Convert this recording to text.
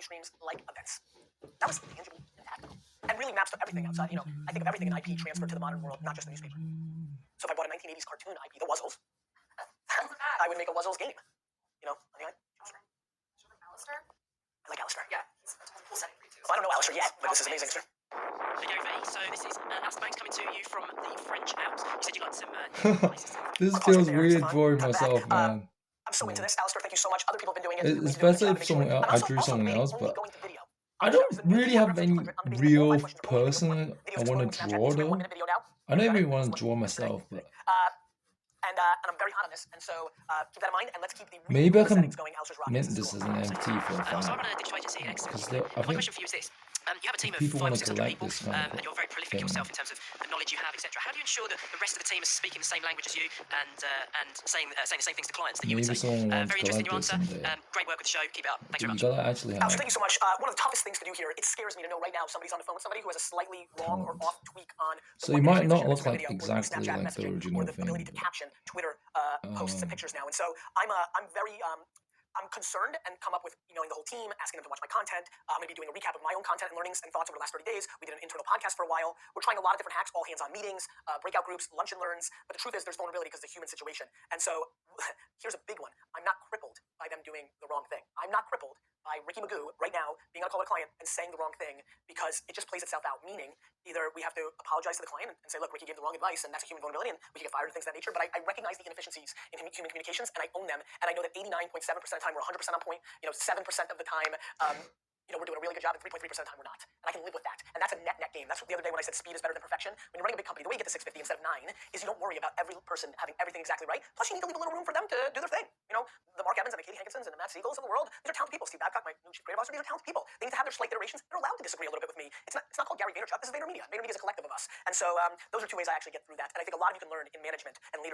streams like events. That was tangible and tactical, and really maps to everything outside. I think of everything in IP transferred to the modern world, not just the newspaper. So if I bought a 1980s cartoon IP, The Wuzzles, I would make a Wuzzles game. On the island. Alistair? I like Alistair. Yeah, he's a cool setting for you too. Well, I don't know Alistair yet, but this is amazing, sir. Hey Gary Vee, so this is Alistair Banks coming to you from the French Alps. You said you liked some This feels weird drawing myself, man. I'm so into this, Alistair. Thank you so much. Other people have been doing it. It's better if someone else, I drew someone else, but I don't really have any real person I want to draw though. I don't even want to draw myself, but and I'm very hot on this, and so keep that in mind, and let's keep the maybe I can going. mint this as an NFT for a So fan. I run a digital agency, Because My question for you is this. You have a team of people 500 want to 600 collect people, this kind of and you're very prolific thing. yourself in terms of the knowledge you have, etc. How do you ensure that the rest of the team is speaking the same language as you and saying the same things to clients that you would Maybe say? someone wants Very to interested in your collect answer. this someday. Great work with the show. Keep it up. Thanks very You much. gotta actually have Alistair, thank you so much. One of the toughest things to do here, it scares me to know right now somebody's on the phone with somebody who has a slightly wrong or off tweak on so it might not look like exactly like the original or the ability to thing. caption Twitter posts and pictures now. And so I'm concerned and come up with emailing the whole team, asking them to watch my content. I'm going to be doing a recap of my own content and learnings and thoughts over the last 30 days. We did an internal podcast for a while. We're trying a lot of different hacks, all hands-on meetings, breakout groups, lunch and learns. But the truth is there's vulnerability because of the human situation. And so here's a big one. I'm not crippled by them doing the wrong thing. I'm not crippled by Ricky Magoo right now being on a call with a client and saying the wrong thing because it just plays itself out. Meaning either we have to apologize to the client and say, look, Ricky gave the wrong advice and that's a human vulnerability and we can get fired and things of that nature. But I recognize the inefficiencies in human communications and I own them. And I know that 89.7% of the time we're 100% on point. 7% of the time, we're doing a really good job, and 3.3% of the time we're not. And I can live with that. And that's a net game. That's what the other day when I said speed is better than perfection. When you're running a big company, the way you get to 650 instead of 9 is you don't worry about every person having everything exactly right. Plus, you need to leave a little room for them to do their thing. The Mark Evans and the Katie Hankinsons and the Matt Siegels of the world, these are talented people. Steve Babcock, my new chief creative officer, these are talented people. They need to have their slight iterations. They're allowed to disagree a little bit with me. It's not called Gary Vaynerchuk. This is VaynerMedia. VaynerMedia is a collective of us. And so those are two ways I actually get through that. And I think a lot of you can learn in management and leadership.